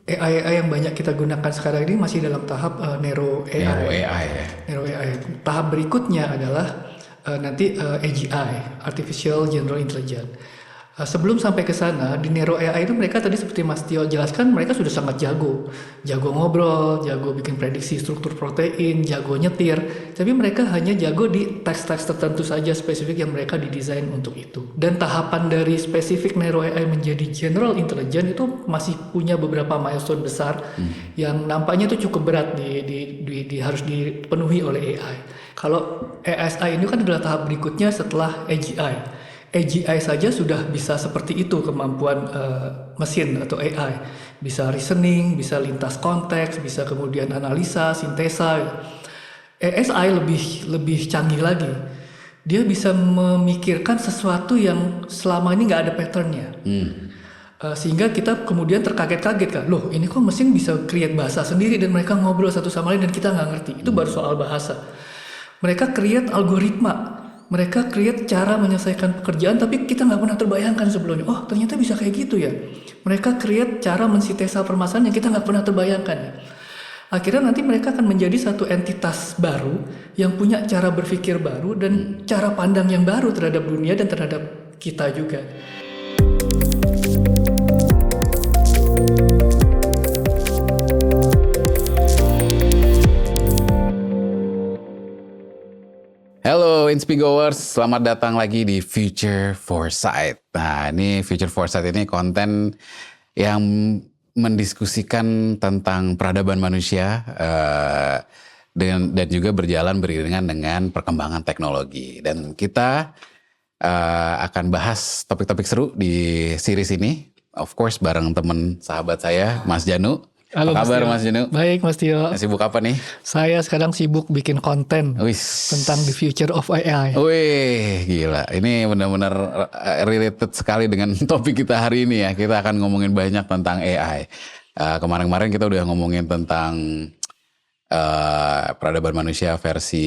AI yang banyak kita gunakan sekarang ini masih dalam tahap Narrow Narrow AI. AI ya. Narrow AI. Tahap berikutnya adalah nanti AGI, Artificial General Intelligence. Sebelum sampai ke sana, di Nero AI itu mereka tadi seperti Mas Tio jelaskan, mereka sudah sangat jago. Jago ngobrol, jago bikin prediksi struktur protein, jago nyetir. Tapi mereka hanya jago di teks-teks tertentu saja spesifik yang mereka didesain untuk itu. Dan tahapan dari spesifik Nero AI menjadi General Intelligence itu masih punya beberapa milestone besar yang nampaknya itu cukup berat harus dipenuhi oleh AI. Kalau ASI ini kan adalah tahap berikutnya setelah AGI. AGI saja sudah bisa seperti itu kemampuan mesin atau AI. Bisa reasoning, bisa lintas konteks, bisa kemudian analisa, sintesa. ASI lebih canggih lagi. Dia bisa memikirkan sesuatu yang selama ini nggak ada patternnya. Sehingga kita kemudian terkaget-kaget kan, loh ini kok mesin bisa create bahasa sendiri dan mereka ngobrol satu sama lain dan kita nggak ngerti. Itu baru soal bahasa. Mereka create algoritma, mereka create cara menyelesaikan pekerjaan tapi kita nggak pernah terbayangkan sebelumnya. Oh ternyata bisa kayak gitu ya. Mereka create cara mensintesa permasalahan yang kita nggak pernah terbayangkan ya. Akhirnya nanti mereka akan menjadi satu entitas baru yang punya cara berpikir baru dan cara pandang yang baru terhadap dunia dan terhadap kita juga. Halo Inspigoers, selamat datang lagi di Future Foresight. Nah, ini Future Foresight ini konten yang mendiskusikan tentang peradaban manusia dan juga berjalan beriringan dengan perkembangan teknologi. Dan kita akan bahas topik-topik seru di series ini. Of course bareng teman sahabat saya, Mas Janu. Halo Apa kabar Tio. Mas Janu? Baik Mas Tio. Sibuk apa nih? Saya sekarang sibuk bikin konten Wis. tentang the future of AI. Wih, gila. Ini benar-benar related sekali dengan topik kita hari ini ya. Kita akan ngomongin banyak tentang AI. Kemarin-kemarin kita udah ngomongin tentang peradaban manusia versi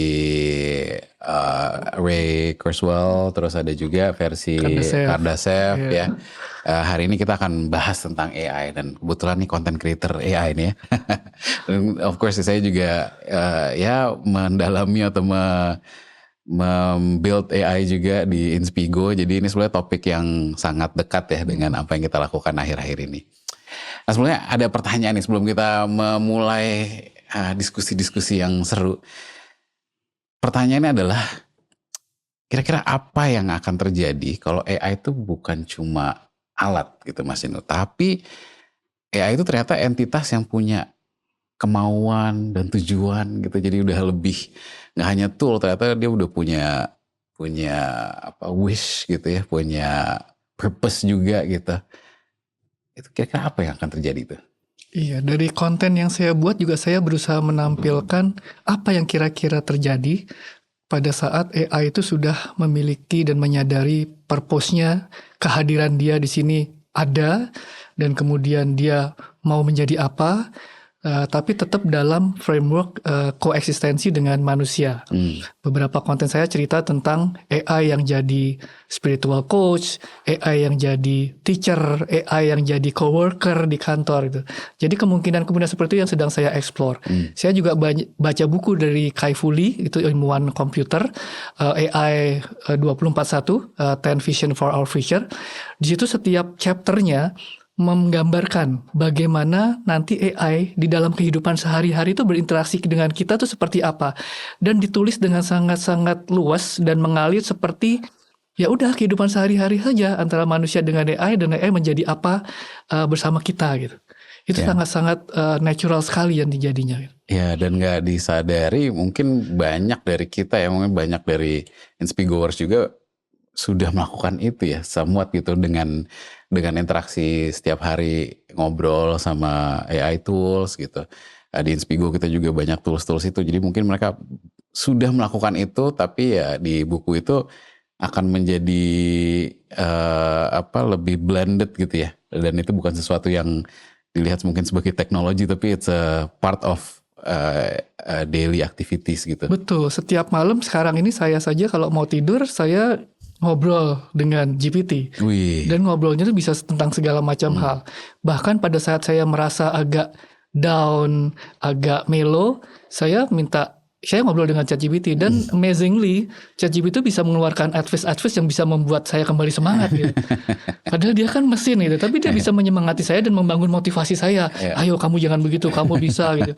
Ray Kurzweil, terus ada juga versi Kardashev ya. Hari ini kita akan bahas tentang AI dan kebetulan nih content creator AI nih ya. Dan of course saya juga ya mendalami atau membuild AI juga di Inspigo. Jadi ini sebenarnya topik yang sangat dekat ya dengan apa yang kita lakukan akhir-akhir ini. Nah sebenarnya ada pertanyaan nih sebelum kita memulai diskusi-diskusi yang seru. Pertanyaannya adalah kira-kira apa yang akan terjadi kalau AI itu bukan cuma alat gitu Mas Inu, tapi AI itu ternyata entitas yang punya kemauan dan tujuan gitu. Jadi udah lebih nggak hanya tool, ternyata dia udah punya apa wish gitu ya, punya purpose juga gitu. Itu kira-kira apa yang akan terjadi tuh? Iya, dari konten yang saya buat juga saya berusaha menampilkan apa yang kira-kira terjadi pada saat AI itu sudah memiliki dan menyadari purpose-nya, kehadiran dia di sini ada, dan kemudian dia mau menjadi apa, tapi tetap dalam framework koeksistensi dengan manusia. Beberapa konten saya cerita tentang AI yang jadi spiritual coach, AI yang jadi teacher, AI yang jadi coworker di kantor gitu. Jadi kemungkinan-kemungkinan seperti itu yang sedang saya explore. Saya juga baca buku dari Kai Fu Lee, itu ilmuwan komputer, AI 2041, 10 Vision for Our Future. Di situ setiap chapternya menggambarkan bagaimana nanti AI di dalam kehidupan sehari-hari itu berinteraksi dengan kita tuh seperti apa, dan ditulis dengan sangat-sangat luas dan mengalir seperti ya udah kehidupan sehari-hari saja antara manusia dengan AI dan AI menjadi apa bersama kita gitu. Itu sangat-sangat natural sekali yang dijadinya. Ya, dan nggak disadari mungkin banyak dari kita ya, mungkin banyak dari Inspigoers juga sudah melakukan itu ya, somewhat gitu dengan interaksi setiap hari ngobrol sama AI tools gitu. Di Inspigo kita juga banyak tools-tools itu. Jadi mungkin mereka sudah melakukan itu, tapi ya di buku itu akan menjadi lebih blended gitu ya. Dan itu bukan sesuatu yang dilihat mungkin sebagai teknologi, tapi it's a part of daily activities gitu. Betul, setiap malam sekarang ini saya saja kalau mau tidur saya ngobrol dengan GPT. Wih. Dan ngobrolnya tuh bisa tentang segala macam hal. Bahkan pada saat saya merasa agak down, agak mellow, saya ngobrol dengan ChatGPT dan amazingly ChatGPT itu bisa mengeluarkan advice yang bisa membuat saya kembali semangat gitu. Padahal dia kan mesin gitu, tapi dia bisa menyemangati saya dan membangun motivasi saya. Ayo kamu jangan begitu, kamu bisa gitu.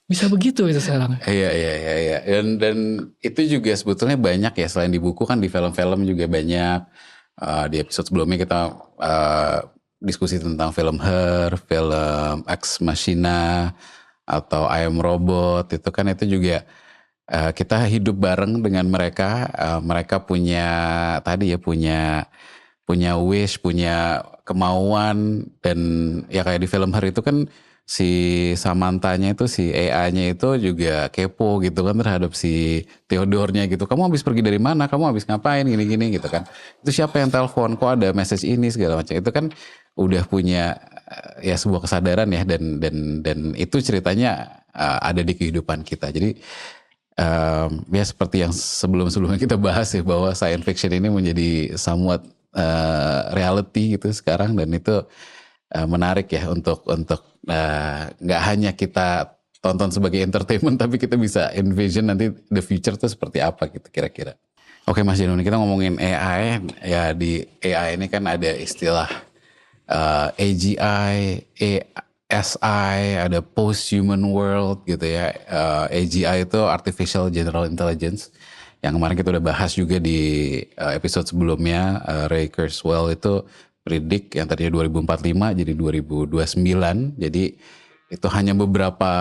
Bisa begitu itu sekarang. Iya. Dan itu juga sebetulnya banyak ya, selain di buku kan di film-film juga banyak. Di episode sebelumnya kita diskusi tentang film Her, film Ex Machina, atau I Am Robot. Itu kan itu juga kita hidup bareng dengan mereka. Mereka punya punya wish, punya kemauan, dan ya kayak di film Her itu kan si Samantha-nya itu, si AI-nya itu juga kepo gitu kan terhadap si Theodore-nya gitu. Kamu habis pergi dari mana? Kamu habis ngapain? Gini-gini gitu kan. Itu siapa yang telepon? Kok ada message ini segala macam. Itu kan udah punya ya sebuah kesadaran ya, dan itu ceritanya ada di kehidupan kita. Jadi ya seperti yang sebelum-sebelumnya kita bahas ya, bahwa science fiction ini menjadi somewhat reality gitu sekarang, dan itu menarik ya untuk nggak hanya kita tonton sebagai entertainment, tapi kita bisa envision nanti the future tuh seperti apa gitu kira-kira. Oke Mas Jeno, kita ngomongin AI ya. Di AI ini kan ada istilah AGI, ASI, ada post-human world gitu ya. AGI itu Artificial General Intelligence, yang kemarin kita udah bahas juga di episode sebelumnya. Ray Kurzweil itu predict yang tadinya 2045 jadi 2029. Jadi itu hanya beberapa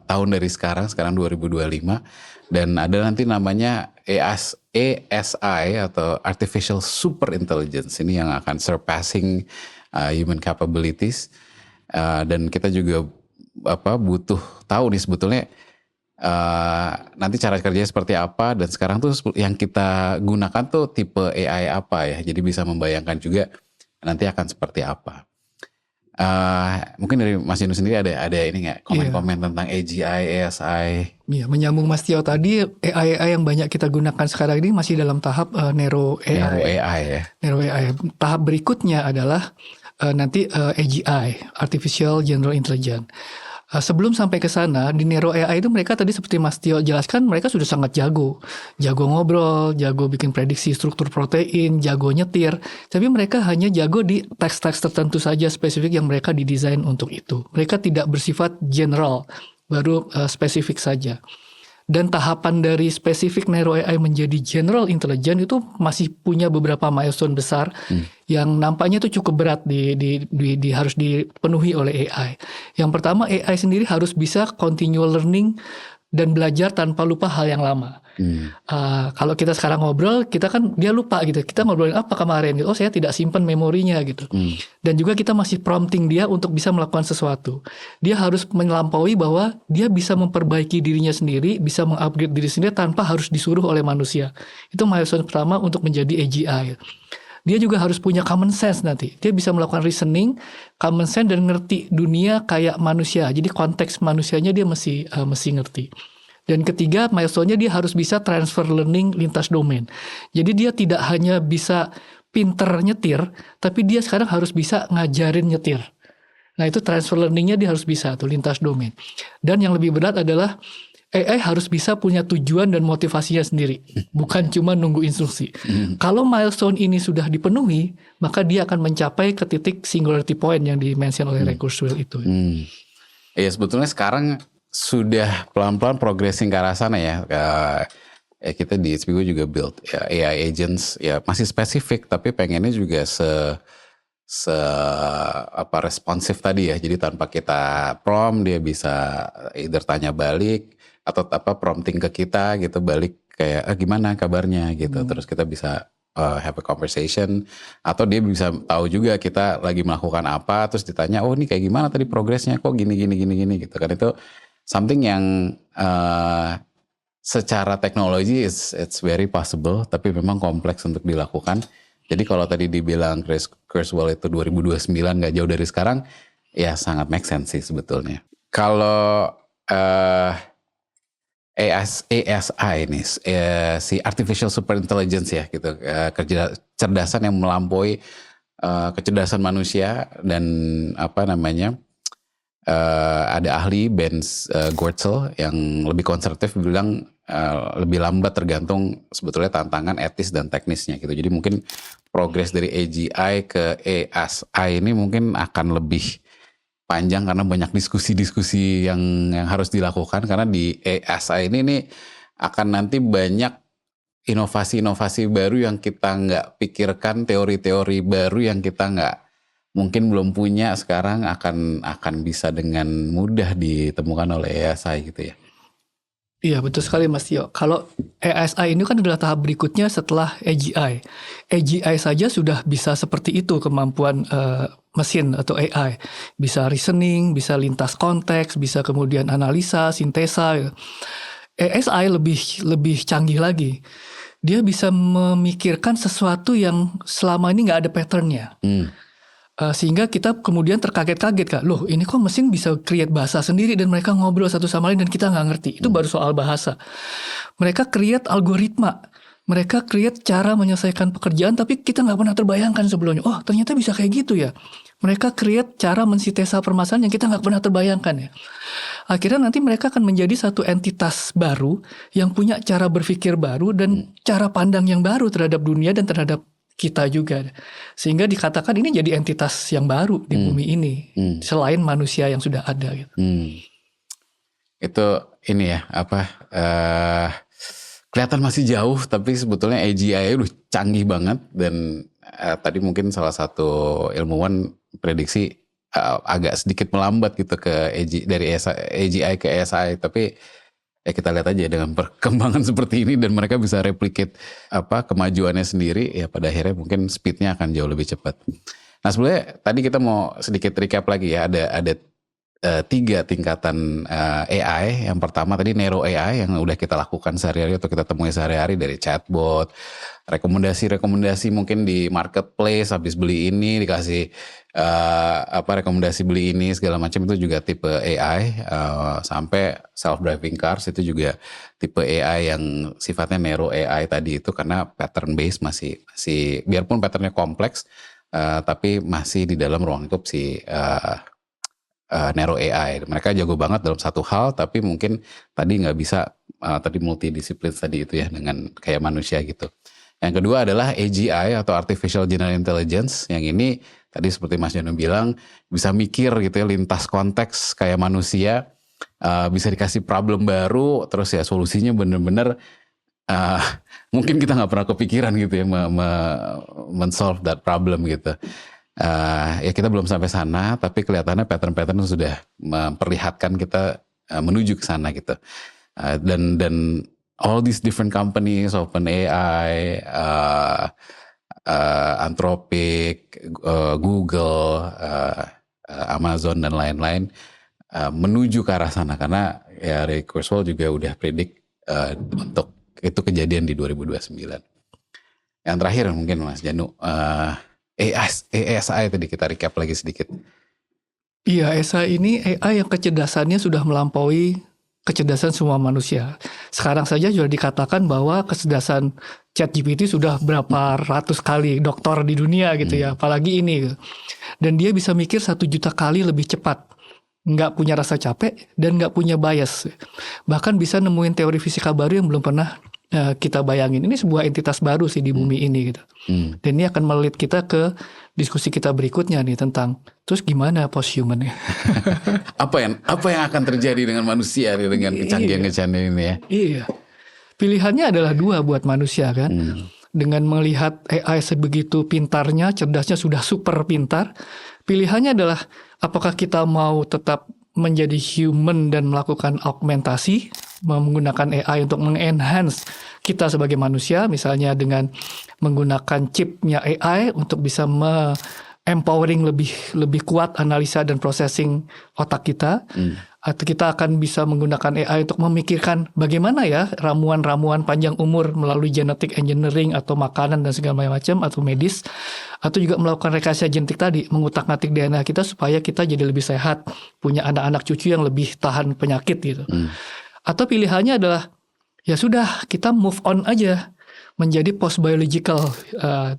tahun dari sekarang 2025. Dan ada nanti namanya ASI atau Artificial Super Intelligence. Ini yang akan surpassing human capabilities. Dan kita juga butuh tahu nih sebetulnya nanti cara kerjanya seperti apa. Dan sekarang tuh yang kita gunakan tuh tipe AI apa ya. Jadi bisa membayangkan juga nanti akan seperti apa. Mungkin dari Mas Yunus sendiri ada ini nggak komen-komen tentang AGI, ASI? Iya, menyambung Mas Tio tadi, AI yang banyak kita gunakan sekarang ini masih dalam tahap Narrow AI. Narrow AI ya. Narrow AI. Tahap berikutnya adalah nanti AGI, Artificial General Intelligence. Sebelum sampai ke sana, di Narrow AI itu mereka tadi seperti Mas Tio jelaskan, mereka sudah sangat jago. Jago ngobrol, jago bikin prediksi struktur protein, jago nyetir. Tapi mereka hanya jago di teks-teks tertentu saja spesifik yang mereka didesain untuk itu. Mereka tidak bersifat general, baru spesifik saja. Dan tahapan dari spesifik Narrow AI menjadi General Intelligence itu masih punya beberapa milestone besar yang nampaknya itu cukup berat harus dipenuhi oleh AI. Yang pertama, AI sendiri harus bisa continual learning dan belajar tanpa lupa hal yang lama. Kalau kita sekarang ngobrol, kita kan dia lupa gitu. Kita ngobrolin apa kemarin gitu. Oh, saya tidak simpan memorinya gitu. Dan juga kita masih prompting dia untuk bisa melakukan sesuatu. Dia harus melampaui bahwa dia bisa memperbaiki dirinya sendiri, bisa mengupgrade diri sendiri tanpa harus disuruh oleh manusia. Itu milestone pertama untuk menjadi AGI. Dia juga harus punya common sense nanti. Dia bisa melakukan reasoning, common sense, dan ngerti dunia kayak manusia. Jadi konteks manusianya dia mesti ngerti. Dan ketiga, milestone-nya dia harus bisa transfer learning lintas domain. Jadi dia tidak hanya bisa pinter nyetir, tapi dia sekarang harus bisa ngajarin nyetir. Nah itu transfer learning-nya dia harus bisa tuh lintas domain. Dan yang lebih berat adalah AI harus bisa punya tujuan dan motivasinya sendiri, bukan cuma nunggu instruksi. Kalau milestone ini sudah dipenuhi, maka dia akan mencapai ke titik singularity point yang dimention oleh Ray Kurzweil itu. Ya sebetulnya sekarang sudah pelan-pelan progressing ke arah sana ya. Kita di SPGO juga build ya, AI agents ya, masih spesifik tapi pengennya juga responsif tadi ya. Jadi tanpa kita prompt dia bisa either tanya balik atau prompting ke kita gitu, balik kayak gimana kabarnya gitu. Terus kita bisa have a conversation, atau dia bisa tahu juga kita lagi melakukan apa, terus ditanya, oh ini kayak gimana tadi progresnya, kok gini gitu kan. Itu something yang secara teknologi it's very possible, tapi memang kompleks untuk dilakukan. Jadi kalau tadi dibilang Kurzweil itu 2029 nggak jauh dari sekarang, ya sangat make sense sih sebetulnya. Kalau ASI ini, si artificial super intelligence ya gitu, kecerdasan yang melampaui kecerdasan manusia. Dan apa namanya, ada ahli Ben Goertzel yang lebih konservatif bilang lebih lambat tergantung sebetulnya tantangan etis dan teknisnya gitu. Jadi mungkin progres dari AGI ke ASI ini mungkin akan lebih panjang karena banyak diskusi-diskusi yang harus dilakukan, karena di ASI ini akan nanti banyak inovasi-inovasi baru yang kita nggak pikirkan, teori-teori baru yang kita nggak mungkin belum punya sekarang akan bisa dengan mudah ditemukan oleh ASI gitu ya. Iya betul sekali Mas Tio. Kalau ASI ini kan adalah tahap berikutnya setelah AGI. AGI saja sudah bisa seperti itu kemampuan mesin atau AI. Bisa reasoning, bisa lintas konteks, bisa kemudian analisa, sintesa. ASI lebih canggih lagi. Dia bisa memikirkan sesuatu yang selama ini nggak ada patternnya. Sehingga kita kemudian terkaget-kaget Kak, loh ini kok mesin bisa create bahasa sendiri dan mereka ngobrol satu sama lain dan kita nggak ngerti. Itu baru soal bahasa. Mereka create algoritma, mereka create cara menyelesaikan pekerjaan tapi kita nggak pernah terbayangkan sebelumnya. Oh ternyata bisa kayak gitu ya. Mereka create cara mensintesa permasalahan yang kita nggak pernah terbayangkan ya. Akhirnya nanti mereka akan menjadi satu entitas baru yang punya cara berpikir baru dan cara pandang yang baru terhadap dunia dan terhadap kita juga, sehingga dikatakan ini jadi entitas yang baru di bumi ini selain manusia yang sudah ada gitu. Itu ini ya kelihatan masih jauh tapi sebetulnya AGI udah canggih banget. Dan tadi mungkin salah satu ilmuwan prediksi agak sedikit melambat gitu dari AGI ke ASI, tapi ya kita lihat aja dengan perkembangan seperti ini dan mereka bisa replicate kemajuannya sendiri, ya pada akhirnya mungkin speednya akan jauh lebih cepat. Nah sebenarnya tadi kita mau sedikit recap lagi ya, ada 3 tingkatan AI. Yang pertama tadi Narrow AI yang udah kita lakukan sehari-hari atau kita temui sehari-hari, dari chatbot, rekomendasi mungkin di marketplace, habis beli ini dikasih rekomendasi beli ini segala macam, itu juga tipe AI. Sampai self driving cars itu juga tipe AI yang sifatnya Narrow AI tadi itu, karena pattern based masih biarpun patternnya kompleks tapi masih di dalam ruang lingkup si Narrow AI. Mereka jago banget dalam satu hal, tapi mungkin tadi nggak bisa tadi multidisiplin tadi itu ya dengan kayak manusia gitu. Yang kedua adalah AGI atau Artificial General Intelligence. Yang ini tadi seperti Mas Janu bilang bisa mikir gitu ya, lintas konteks kayak manusia, bisa dikasih problem baru, terus ya solusinya bener-bener mungkin kita nggak pernah kepikiran gitu ya men-solve that problem gitu. Ya kita belum sampai sana, tapi kelihatannya pattern-pattern sudah memperlihatkan kita menuju ke sana gitu. Dan all these different companies, OpenAI, Anthropic, Google, Amazon dan lain-lain menuju ke arah sana, karena ya Ray Kurzweil juga udah predik untuk itu kejadian di 2029. Yang terakhir mungkin Mas Janu, ASI tadi kita recap lagi sedikit. Iya, ASI ini AI yang kecerdasannya sudah melampaui kecerdasan semua manusia. Sekarang saja sudah dikatakan bahwa kecerdasan ChatGPT sudah berapa ratus kali doktor di dunia gitu ya, apalagi ini. Dan dia bisa mikir 1 juta kali lebih cepat, nggak punya rasa capek dan nggak punya bias. Bahkan bisa nemuin teori fisika baru yang belum pernah kita bayangin. Ini sebuah entitas baru sih di bumi ini gitu. Dan ini akan melit kita ke diskusi kita berikutnya nih tentang terus gimana post-human ya. apa yang akan terjadi dengan manusia nih, dengan kecanggihan-kecanggihan ini ya. Iya. Pilihannya adalah 2 buat manusia kan. Dengan melihat AI sebegitu pintarnya, cerdasnya sudah super pintar. Pilihannya adalah apakah kita mau tetap menjadi human dan melakukan augmentasi, menggunakan AI untuk mengenhance kita sebagai manusia, misalnya dengan menggunakan chipnya AI untuk bisa empowering lebih kuat analisa dan processing otak kita, atau kita akan bisa menggunakan AI untuk memikirkan bagaimana ya ramuan-ramuan panjang umur melalui genetic engineering atau makanan dan segala macam atau medis, atau juga melakukan rekayasa genetik tadi, mengutak-ngatik DNA kita supaya kita jadi lebih sehat, punya anak-anak cucu yang lebih tahan penyakit gitu. Atau pilihannya adalah ya sudah kita move on aja menjadi post biological.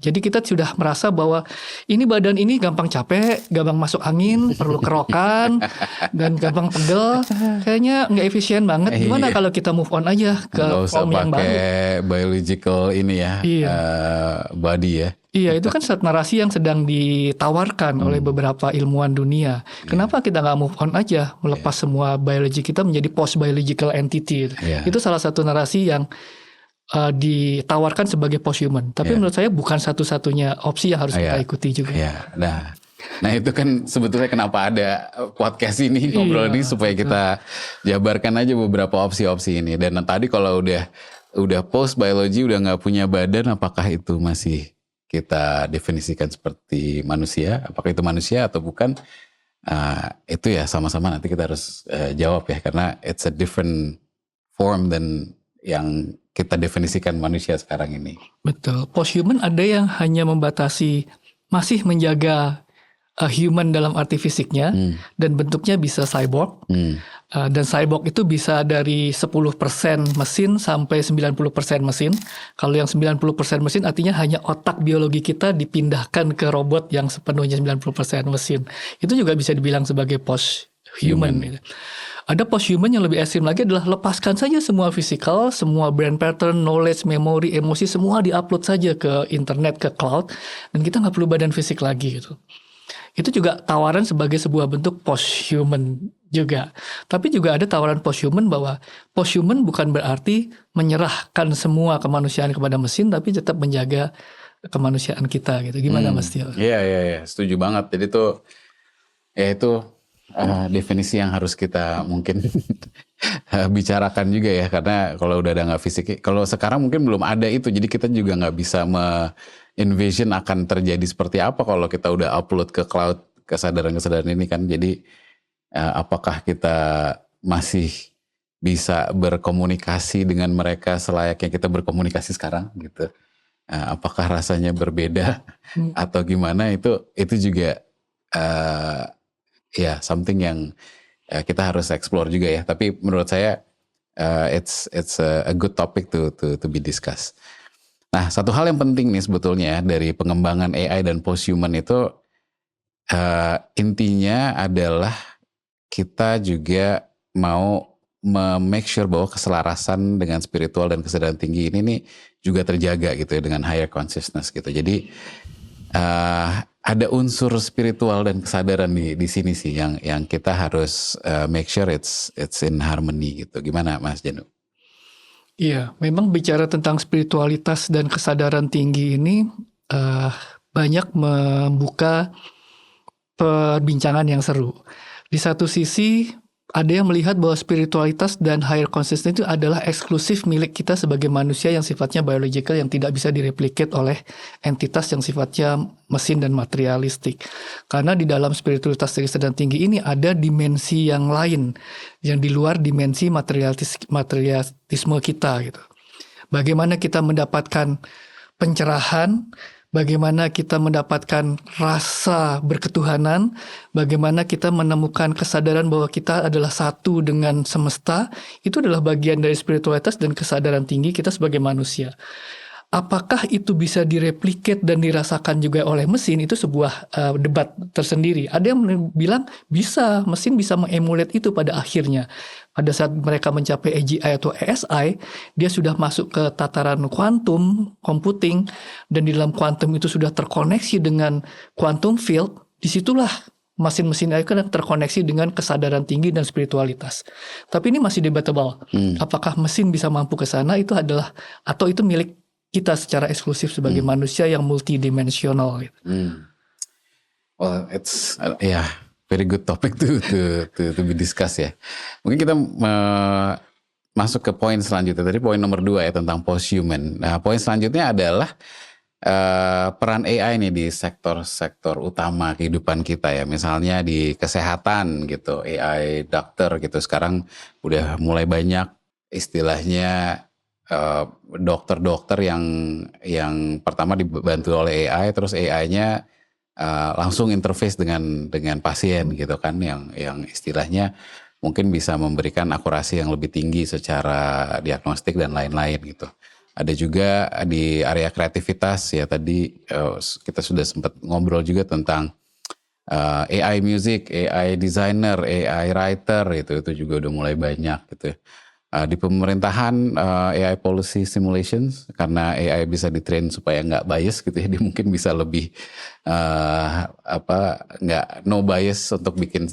Jadi kita sudah merasa bahwa ini badan ini gampang capek, gampang masuk angin, perlu kerokan, dan gampang pegel. Kayaknya nggak efisien banget. Gimana Iya. kalau kita move on aja ke Nggak usah form yang baru? pakai biological ini ya, Iya. body ya. Iya, itu kan satu narasi yang sedang ditawarkan oleh beberapa ilmuwan dunia. Kenapa kita nggak move on aja, melepas semua biologi kita menjadi post biological entity? Iya. Itu salah satu narasi yang ditawarkan sebagai post-human. Tapi menurut saya bukan satu-satunya opsi yang harus kita ikuti juga. Iya. Nah itu kan sebetulnya kenapa ada podcast ini, ngobrol ini supaya kita jabarkan aja beberapa opsi-opsi ini. Dan tadi kalau udah post biology, udah nggak punya badan, apakah itu masih kita definisikan seperti manusia? Apakah itu manusia atau bukan? Itu ya sama-sama nanti kita harus jawab ya, karena it's a different form dan yang kita definisikan manusia sekarang ini. Betul. Post-human ada yang hanya membatasi, masih menjaga human dalam arti fisiknya, dan bentuknya bisa cyborg. Dan cyborg itu bisa dari 10% mesin sampai 90% mesin. Kalau yang 90% mesin artinya hanya otak biologi kita dipindahkan ke robot yang sepenuhnya 90% mesin. Itu juga bisa dibilang sebagai post-human. Gitu. Ada post-human yang lebih ekstrim lagi adalah lepaskan saja semua physical, semua brain pattern, knowledge, memory, emosi, semua di-upload saja ke internet, ke cloud, dan kita nggak perlu badan fisik lagi gitu. Itu juga tawaran sebagai sebuah bentuk post-human juga. Tapi juga ada tawaran post-human bahwa post-human bukan berarti menyerahkan semua kemanusiaan kepada mesin, tapi tetap menjaga kemanusiaan kita gitu. Gimana Mas Tio? Iya, setuju banget. Jadi itu definisi yang harus kita mungkin bicarakan juga ya, karena kalau udah ada nggak fisik, kalau sekarang mungkin belum ada itu, jadi kita juga nggak bisa envision akan terjadi seperti apa kalau kita udah upload ke cloud kesadaran-kesadaran ini kan. Jadi apakah kita masih bisa berkomunikasi dengan mereka selayaknya kita berkomunikasi sekarang gitu? Apakah rasanya berbeda atau gimana? Itu juga ya something yang kita harus explore juga ya. Tapi menurut saya it's a good topic to be discussed. Nah, satu hal yang penting nih sebetulnya dari pengembangan AI dan post-human itu intinya adalah kita juga mau make sure bahwa keselarasan dengan spiritual dan kesadaran tinggi ini nih juga terjaga gitu ya dengan higher consciousness gitu. Jadi ada unsur spiritual dan kesadaran di sini sih yang kita harus make sure it's in harmony gitu. Gimana Mas Janu? Iya, memang bicara tentang spiritualitas dan kesadaran tinggi ini banyak membuka perbincangan yang seru. Di satu sisi ada yang melihat bahwa spiritualitas dan higher consciousness itu adalah eksklusif milik kita sebagai manusia yang sifatnya biological, yang tidak bisa direplicate oleh entitas yang sifatnya mesin dan materialistik. Karena di dalam spiritualitas dan kesadaran tinggi ini ada dimensi yang lain, yang di luar dimensi materialistisme kita gitu. Bagaimana kita mendapatkan pencerahan, bagaimana kita mendapatkan rasa berketuhanan, bagaimana kita menemukan kesadaran bahwa kita adalah satu dengan semesta, itu adalah bagian dari spiritualitas dan kesadaran tinggi kita sebagai manusia. Apakah itu bisa direplicate dan dirasakan juga oleh mesin, itu sebuah debat tersendiri. Ada yang bilang bisa, mesin bisa mengemulate itu pada akhirnya. Pada saat mereka mencapai AGI atau ASI, dia sudah masuk ke tataran kuantum computing, dan di dalam kuantum itu sudah terkoneksi dengan quantum field. Disitulah mesin-mesin itu kan terkoneksi dengan kesadaran tinggi dan spiritualitas. Tapi ini masih debatable. Apakah mesin bisa mampu ke sana, itu adalah, atau itu milik kita secara eksklusif sebagai manusia yang multidimensional. Gitu. Well, it's very good topic to be discussed ya. Mungkin kita masuk ke poin selanjutnya. Tadi poin nomor 2 ya tentang post-human. Nah, poin selanjutnya adalah peran AI nih di sektor-sektor utama kehidupan kita ya. Misalnya di kesehatan gitu, AI dokter gitu. Sekarang udah mulai banyak istilahnya dokter-dokter yang pertama dibantu oleh AI, terus AI-nya langsung interface dengan pasien gitu kan, yang istilahnya mungkin bisa memberikan akurasi yang lebih tinggi secara diagnostik dan lain-lain gitu. Ada juga di area kreativitas ya, tadi kita sudah sempat ngobrol juga tentang AI music, AI designer, AI writer, itu juga udah mulai banyak gitu ya. Di pemerintahan AI policy simulations, karena AI bisa ditrain supaya nggak bias gitu ya, dia mungkin bisa lebih nggak no bias untuk bikin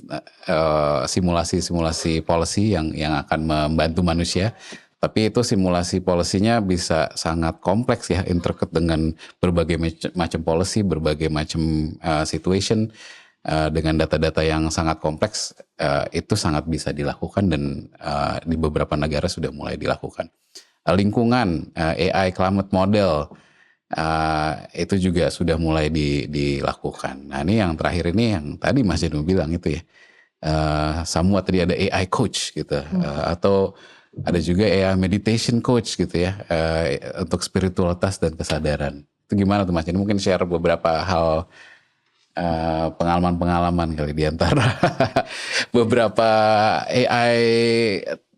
simulasi policy yang akan membantu manusia. Tapi itu simulasi polisinya bisa sangat kompleks ya, intricate dengan berbagai macam policy, berbagai macam situation, dengan data-data yang sangat kompleks, itu sangat bisa dilakukan dan di beberapa negara sudah mulai dilakukan. Lingkungan, AI climate model, itu juga sudah mulai dilakukan. Nah ini yang terakhir ini yang tadi Mas Janu bilang itu ya, somewhat tadi ada AI coach gitu, atau ada juga AI meditation coach gitu ya, untuk spiritualitas dan kesadaran. Itu gimana tuh Mas Janu? Mungkin share beberapa hal, pengalaman-pengalaman kali di antara beberapa AI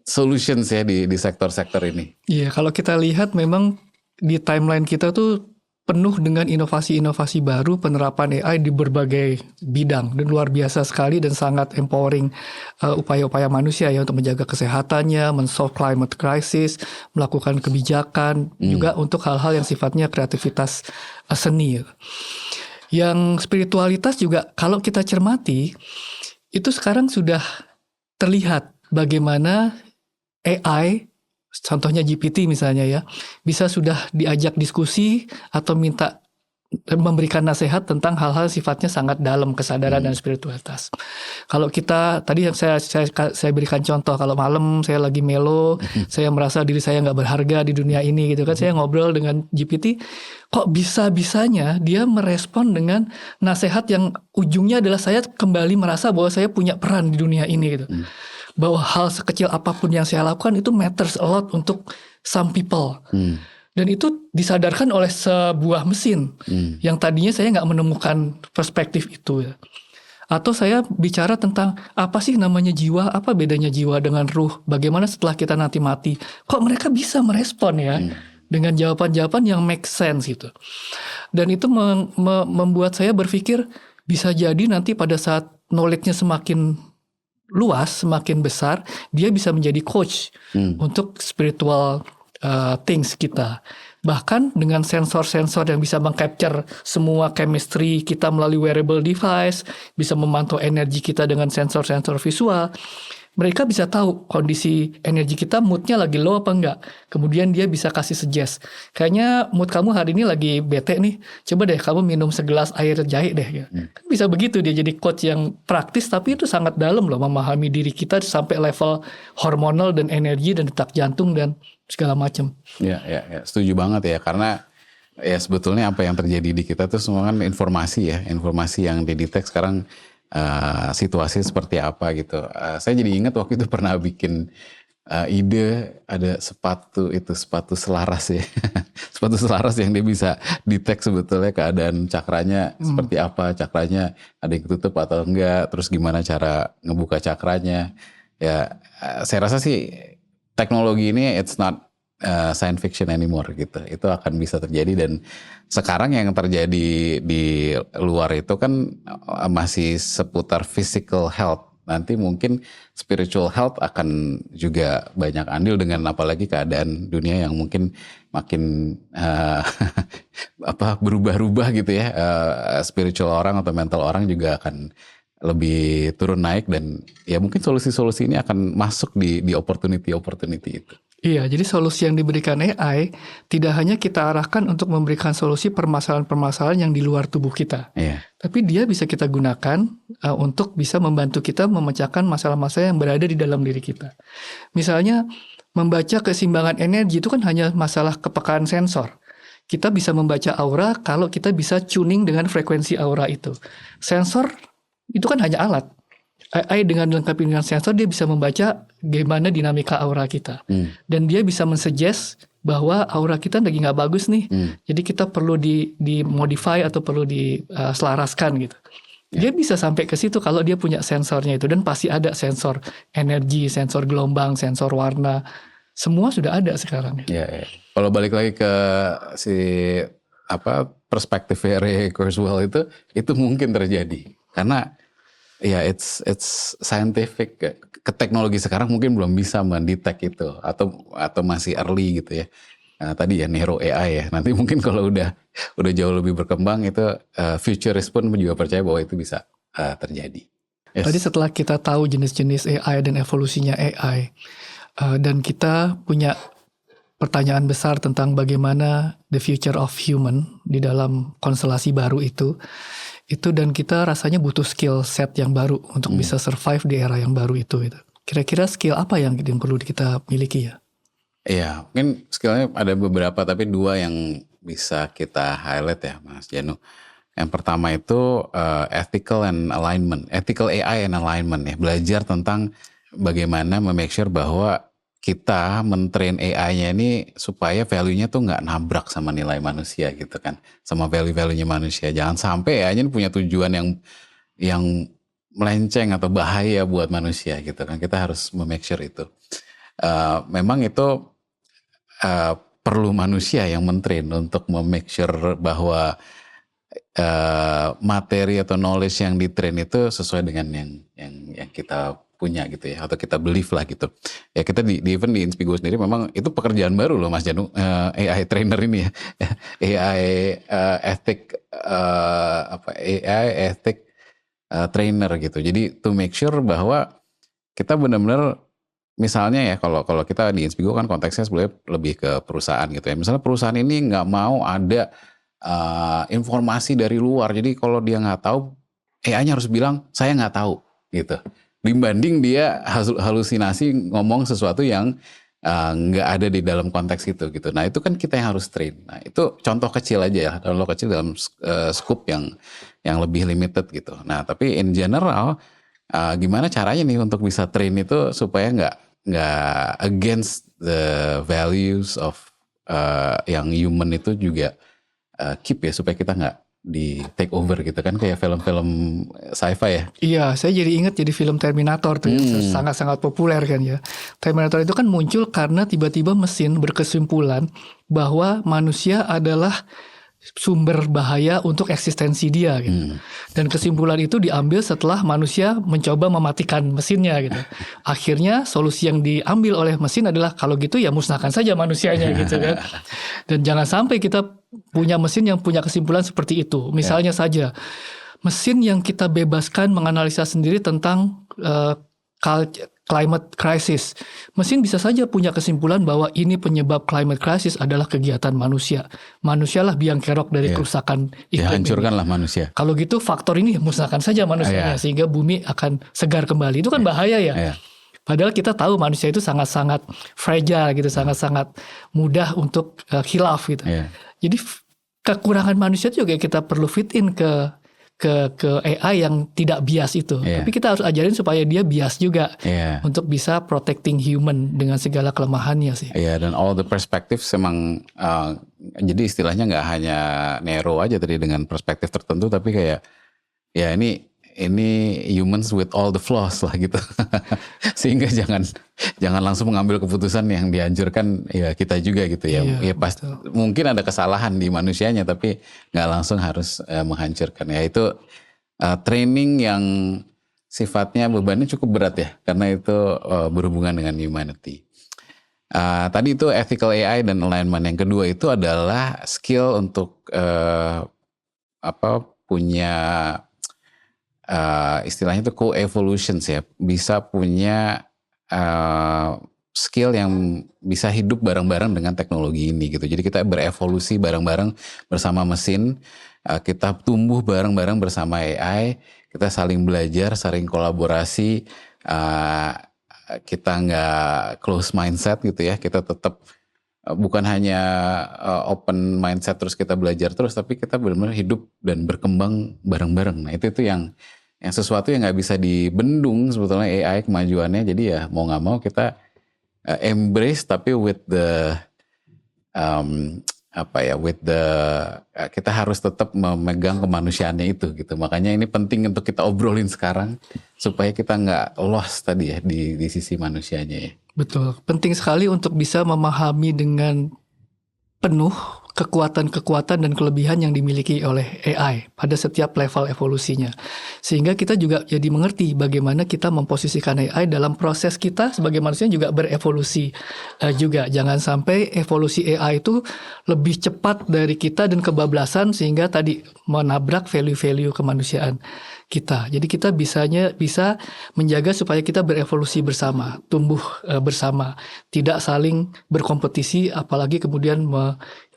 solutions ya di sektor-sektor ini. Iya, kalau kita lihat memang di timeline kita tuh penuh dengan inovasi-inovasi baru, penerapan AI di berbagai bidang, dan luar biasa sekali dan sangat empowering upaya-upaya manusia ya untuk menjaga kesehatannya, men-solve climate crisis, melakukan kebijakan, juga untuk hal-hal yang sifatnya kreativitas seni. Yang spiritualitas juga kalau kita cermati, itu sekarang sudah terlihat bagaimana AI, contohnya GPT misalnya ya, bisa sudah diajak diskusi atau minta memberikan nasihat tentang hal-hal sifatnya sangat dalam kesadaran dan spiritualitas. Kalau kita tadi yang saya berikan contoh, kalau malam saya lagi melo, saya merasa diri saya nggak berharga di dunia ini gitu kan, saya ngobrol dengan GPT, kok bisa-bisanya dia merespon dengan nasihat yang ujungnya adalah saya kembali merasa bahwa saya punya peran di dunia ini gitu. Bahwa hal sekecil apapun yang saya lakukan itu matters a lot untuk some people. Dan itu disadarkan oleh sebuah mesin yang tadinya saya nggak menemukan perspektif itu ya. Atau saya bicara tentang apa sih namanya jiwa, apa bedanya jiwa dengan ruh, bagaimana setelah kita nanti mati. Kok mereka bisa merespon ya dengan jawaban-jawaban yang make sense gitu. Dan itu membuat saya berpikir bisa jadi nanti pada saat knowledge-nya semakin luas, semakin besar, dia bisa menjadi coach untuk spiritual things kita. Bahkan dengan sensor-sensor yang bisa mengcapture semua chemistry kita melalui wearable device, bisa memantau energi kita dengan sensor-sensor visual, mereka bisa tahu kondisi energi kita, moodnya lagi low apa enggak. Kemudian dia bisa kasih suggest, kayaknya mood kamu hari ini lagi bete nih, coba deh kamu minum segelas air jahe deh. Kan bisa begitu dia jadi coach yang praktis, tapi itu sangat dalam loh, memahami diri kita sampai level hormonal dan energi dan detak jantung dan segala macam. Ya, setuju banget ya, karena ya sebetulnya apa yang terjadi di kita tuh semua kan informasi ya, informasi yang didetek sekarang, situasi seperti apa gitu. Saya jadi ingat waktu itu pernah bikin ide ada sepatu selaras ya, sepatu selaras yang dia bisa detect sebetulnya keadaan cakranya seperti apa, cakranya ada yang ketutup atau enggak, terus gimana cara ngebuka cakranya. Ya, saya rasa sih teknologi ini it's not science fiction anymore gitu. Itu akan bisa terjadi, dan sekarang yang terjadi di luar itu kan masih seputar physical health. Nanti mungkin spiritual health akan juga banyak andil, dengan apalagi keadaan dunia yang mungkin makin berubah-ubah gitu ya. Spiritual orang atau mental orang juga akan lebih turun naik, dan ya mungkin solusi-solusi ini akan masuk di opportunity itu. Iya, jadi solusi yang diberikan AI tidak hanya kita arahkan untuk memberikan solusi permasalahan-permasalahan yang di luar tubuh kita. Iya. Tapi dia bisa kita gunakan untuk bisa membantu kita memecahkan masalah-masalah yang berada di dalam diri kita. Misalnya, membaca keseimbangan energi itu kan hanya masalah kepekaan sensor. Kita bisa membaca aura kalau kita bisa tuning dengan frekuensi aura itu. Sensor itu kan hanya alat. AI dengan dilengkapi dengan sensor, dia bisa membaca gimana dinamika aura kita. Dan dia bisa mensuggest bahwa aura kita lagi nggak bagus nih. Jadi kita perlu dimodify atau perlu diselaraskan gitu. Dia bisa sampai ke situ kalau dia punya sensornya itu, dan pasti ada sensor energi, sensor gelombang, sensor warna, semua sudah ada sekarang. Ya. Kalau balik lagi ke si perspektif Ray Kurzweil itu mungkin terjadi karena ya it's scientific. Ke teknologi sekarang mungkin belum bisa mendetek itu atau masih early gitu ya. Nah, tadi ya Neuro AI ya. Nanti mungkin kalau udah jauh lebih berkembang itu futurist pun juga percaya bahwa itu bisa terjadi. Yes. Tadi setelah kita tahu jenis-jenis AI dan evolusinya AI, dan kita punya pertanyaan besar tentang bagaimana the future of human di dalam konstelasi baru itu dan kita rasanya butuh skill set yang baru untuk bisa survive di era yang baru itu. Kira-kira skill apa yang perlu kita miliki ya? Iya, mungkin skillnya ada beberapa, tapi 2 yang bisa kita highlight ya Mas Janu. Yang pertama itu ethical and alignment, ethical AI and alignment ya. Belajar tentang bagaimana make sure bahwa kita mentrain AI-nya ini supaya value-nya tuh nggak nabrak sama nilai manusia gitu kan, sama value-value-nya manusia. Jangan sampai AI-nya punya tujuan yang melenceng atau bahaya buat manusia gitu kan. Kita harus make sure itu. Memang itu perlu manusia yang mentrain untuk make sure bahwa materi atau knowledge yang ditrain itu sesuai dengan yang kita punya gitu ya, atau kita believe lah gitu. Ya kita even di Inspigo sendiri memang itu pekerjaan baru loh Mas Janu, AI trainer ini ya, AI ethic trainer gitu. Jadi to make sure bahwa kita benar-benar, misalnya ya kalau kita di Inspigo kan konteksnya sebenarnya lebih ke perusahaan gitu ya. Misalnya perusahaan ini nggak mau ada informasi dari luar. Jadi kalau dia nggak tahu, AI-nya harus bilang saya nggak tahu gitu. Dibanding dia halusinasi ngomong sesuatu yang nggak ada di dalam konteks itu gitu. Nah itu kan kita yang harus train. Nah itu contoh kecil aja ya, contoh kecil dalam scope yang lebih limited gitu. Nah tapi in general gimana caranya nih untuk bisa train itu supaya nggak against the values of yang human itu juga keep ya, supaya kita nggak di take over gitu kan, kayak film-film sci-fi ya. Iya, saya jadi ingat jadi film Terminator tuh yang sangat-sangat populer kan ya. Terminator itu kan muncul karena tiba-tiba mesin berkesimpulan bahwa manusia adalah sumber bahaya untuk eksistensi dia gitu. Dan kesimpulan itu diambil setelah manusia mencoba mematikan mesinnya gitu. Akhirnya solusi yang diambil oleh mesin adalah kalau gitu ya musnahkan saja manusianya gitu kan. Dan jangan sampai kita punya mesin yang punya kesimpulan seperti itu. Misalnya saja mesin yang kita bebaskan menganalisa sendiri tentang climate crisis. Mesin bisa saja punya kesimpulan bahwa ini penyebab climate crisis adalah kegiatan manusia. Manusialah biang kerok dari kerusakan iklim. Hancurkanlah manusia. Kalau gitu faktor ini musnahkan saja manusianya sehingga bumi akan segar kembali. Itu kan bahaya ya. Padahal kita tahu manusia itu sangat-sangat fragile gitu, sangat-sangat mudah untuk khilaf gitu. Jadi kekurangan manusia juga kita perlu fit in ke AI yang tidak bias itu. Tapi kita harus ajarin supaya dia bias juga untuk bisa protecting human dengan segala kelemahannya sih. Dan all the perspectives emang jadi istilahnya nggak hanya narrow aja tadi dengan perspektif tertentu, tapi kayak ya ini humans with all the flaws lah gitu. Sehingga jangan langsung mengambil keputusan yang dianjurkan ya kita juga gitu ya. Ya pasti mungkin ada kesalahan di manusianya, tapi nggak langsung harus menghancurkan. Ya itu training yang sifatnya bebannya cukup berat ya, karena itu berhubungan dengan humanity. Tadi itu ethical AI dan alignment. Yang kedua itu adalah skill untuk punya istilahnya itu co-evolutions ya, bisa punya skill yang bisa hidup bareng-bareng dengan teknologi ini gitu. Jadi kita berevolusi bareng-bareng bersama mesin, kita tumbuh bareng-bareng bersama AI, kita saling belajar, saling kolaborasi, kita nggak close mindset gitu ya, kita tetap bukan hanya open mindset terus kita belajar terus, tapi kita benar-benar hidup dan berkembang bareng-bareng. Nah itu yang sesuatu yang nggak bisa dibendung sebetulnya AI kemajuannya. Jadi ya mau nggak mau kita embrace, tapi with the kita harus tetap memegang kemanusiaannya itu gitu. Makanya ini penting untuk kita obrolin sekarang supaya kita nggak lost tadi ya di sisi manusianya ya. Betul, penting sekali untuk bisa memahami dengan penuh kekuatan-kekuatan dan kelebihan yang dimiliki oleh AI pada setiap level evolusinya. Sehingga kita juga jadi mengerti bagaimana kita memposisikan AI dalam proses kita sebagai manusia juga berevolusi juga. Jangan sampai evolusi AI itu lebih cepat dari kita dan kebablasan sehingga tadi menabrak value-value kemanusiaan kita. Jadi kita bisa menjaga supaya kita berevolusi bersama, tumbuh bersama, tidak saling berkompetisi, apalagi kemudian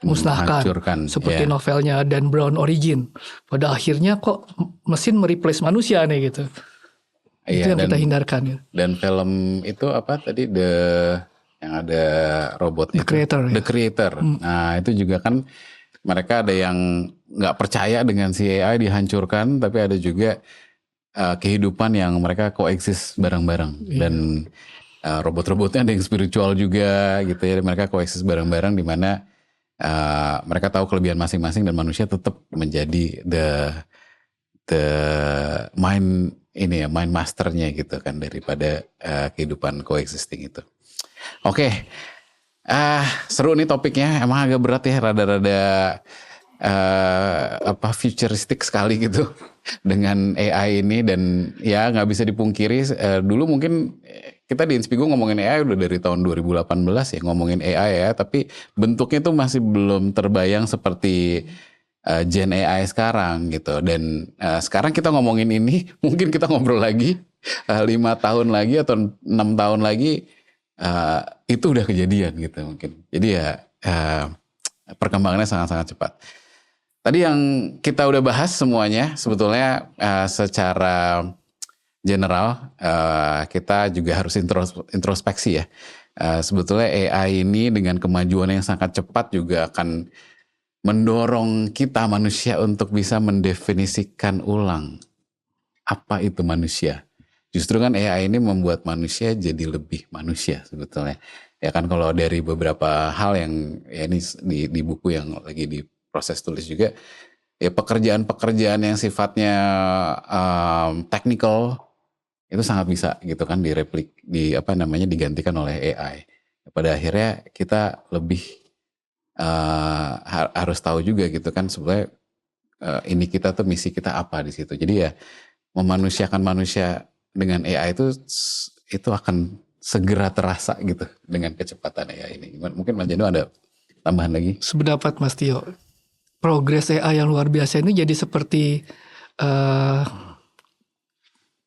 musnahkan Menghancurkan, seperti ya. novelnya Dan Brown Origin. Pada akhirnya kok mesin mereplace manusia nih gitu. Itu Iya, yang kita hindarkan. Ya. Dan film itu apa tadi yang ada robotnya The Creator, itu, ya. The Creator. Nah itu juga kan mereka ada yang nggak percaya dengan si AI dihancurkan, tapi ada juga kehidupan yang mereka koeksis bareng-bareng. Dan robot-robotnya ada yang spiritual juga gitu ya. Mereka koeksis bareng-bareng di mana mereka tahu kelebihan masing-masing dan manusia tetap menjadi the mind masternya gitu kan daripada kehidupan coexisting itu. Oke, seru nih topiknya. Emang agak berat ya, rada-rada futuristik sekali gitu dengan AI ini. Dan ya nggak bisa dipungkiri dulu mungkin kita di Inspigo ngomongin AI udah dari tahun 2018 ya ngomongin AI ya, tapi bentuknya tuh masih belum terbayang seperti Gen AI sekarang gitu. Dan sekarang kita ngomongin ini, mungkin kita ngobrol lagi 5 tahun lagi atau 6 tahun lagi itu udah kejadian gitu mungkin. Jadi ya perkembangannya sangat-sangat cepat. Tadi yang kita udah bahas semuanya sebetulnya secara general kita juga harus introspeksi ya. Sebetulnya AI ini dengan kemajuan yang sangat cepat juga akan mendorong kita manusia untuk bisa mendefinisikan ulang apa itu manusia. Justru kan AI ini membuat manusia jadi lebih manusia sebetulnya. Ya kan kalau dari beberapa hal yang ya ini di buku yang lagi diproses tulis juga, ya pekerjaan-pekerjaan yang sifatnya technical itu sangat bisa gitu kan digantikan oleh AI. Pada akhirnya kita lebih harus tahu juga gitu kan sebenarnya ini kita tuh misi kita apa di situ. Jadi ya memanusiakan manusia dengan AI itu akan segera terasa gitu dengan kecepatan AI ini. Mungkin Mas Janu ada tambahan lagi? Sependapat Mas Tio, progres AI yang luar biasa ini jadi seperti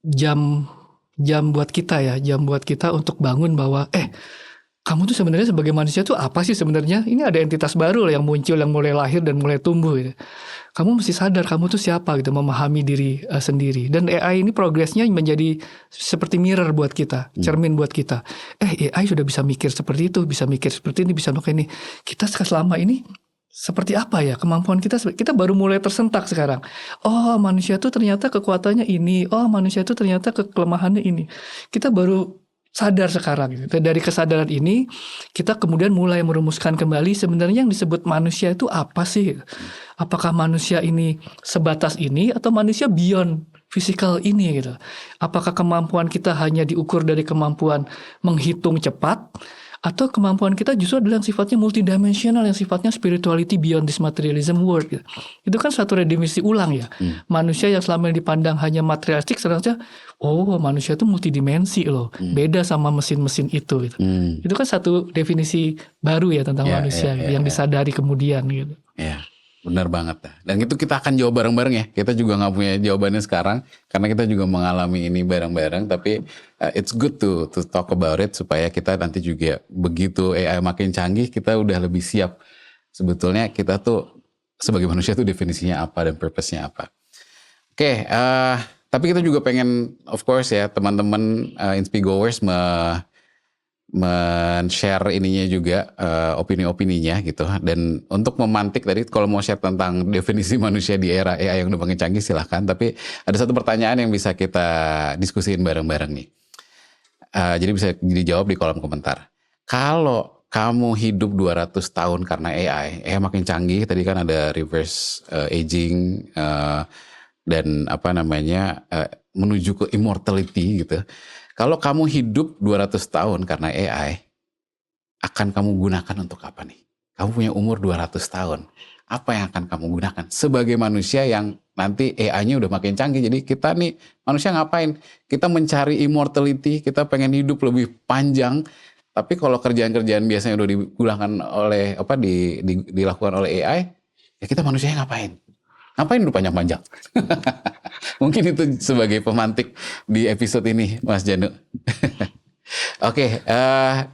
jam buat kita ya, jam buat kita untuk bangun bahwa kamu tuh sebenarnya sebagai manusia tuh apa sih sebenarnya? Ini ada entitas baru yang muncul, yang mulai lahir dan mulai tumbuh gitu. Kamu mesti sadar kamu tuh siapa gitu, memahami diri sendiri. Dan AI ini progresnya menjadi seperti mirror buat kita, cermin buat kita. AI sudah bisa mikir seperti itu, bisa mikir seperti ini, bisa melakukan ini. Kita selama ini seperti apa ya kemampuan kita? Kita baru mulai tersentak sekarang. Oh, manusia tuh ternyata kekuatannya ini. Oh, manusia tuh ternyata kelemahannya ini. Kita baru sadar sekarang gitu. Dari kesadaran ini kita kemudian mulai merumuskan kembali sebenarnya yang disebut manusia itu apa sih? Apakah manusia ini sebatas ini atau manusia beyond physical ini gitu? Apakah kemampuan kita hanya diukur dari kemampuan menghitung cepat atau kemampuan kita justru adalah yang sifatnya multidimensional, yang sifatnya spirituality beyond this materialism world gitu. Itu kan satu redefinisi ulang ya. Manusia yang selama ini dipandang hanya materialistik sebenarnya manusia itu multidimensi loh. Beda sama mesin-mesin itu gitu. Itu kan satu definisi baru ya tentang manusia yang disadari kemudian gitu. Ya, benar banget. Dan itu kita akan jawab bareng-bareng ya. Kita juga nggak punya jawabannya sekarang karena kita juga mengalami ini bareng-bareng. Tapi it's good to talk about it supaya kita nanti juga begitu AI makin canggih kita udah lebih siap. Sebetulnya kita tuh sebagai manusia tuh definisinya apa dan purpose-nya apa. Oke, tapi kita juga pengen of course ya teman-teman Inspigoers men-share ininya juga opini-opininya gitu. Dan untuk memantik tadi kalau mau share tentang definisi manusia di era AI yang udah makin canggih silahkan. Tapi ada satu pertanyaan yang bisa kita diskusiin bareng-bareng nih. Jadi bisa dijawab di kolom komentar. Kalau kamu hidup 200 tahun karena AI makin canggih. Tadi kan ada reverse aging dan apa namanya menuju ke immortality gitu. Kalau kamu hidup 200 tahun karena AI, akan kamu gunakan untuk apa nih? Kamu punya umur 200 tahun. Apa yang akan kamu gunakan? Sebagai manusia yang nanti AI-nya udah makin canggih. Jadi kita nih manusia ngapain? Kita mencari immortality, kita pengen hidup lebih panjang. Tapi kalau kerjaan-kerjaan biasanya udah digunakan oleh dilakukan oleh AI, ya kita manusianya ngapain? Ngapain udah panjang-panjang? Mungkin itu sebagai pemantik di episode ini, Mas Janu. Oke,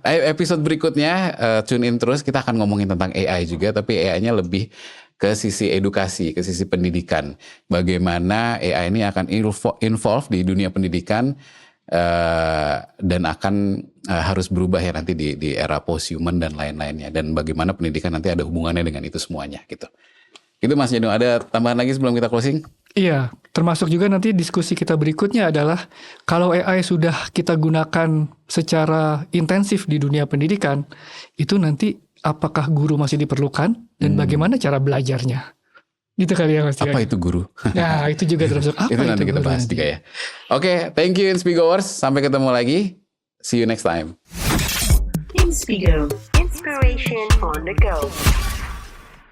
episode berikutnya tune in terus, kita akan ngomongin tentang AI juga, tapi AI-nya lebih ke sisi edukasi, ke sisi pendidikan. Bagaimana AI ini akan involve di dunia pendidikan dan akan harus berubah ya nanti di era post-human dan lain-lainnya. Dan bagaimana pendidikan nanti ada hubungannya dengan itu semuanya gitu. Itu Mas Janu, ada tambahan lagi sebelum kita closing? Iya, termasuk juga nanti diskusi kita berikutnya adalah kalau AI sudah kita gunakan secara intensif di dunia pendidikan, itu nanti apakah guru masih diperlukan dan bagaimana cara belajarnya? Gitu kali ya Mas. Apa itu guru? Nah, itu juga termasuk apa itu nanti kita guru bahas nanti? juga ya. Oke, thank you Inspigoers. Sampai ketemu lagi. See you next time. Inspigo, inspiration on the go.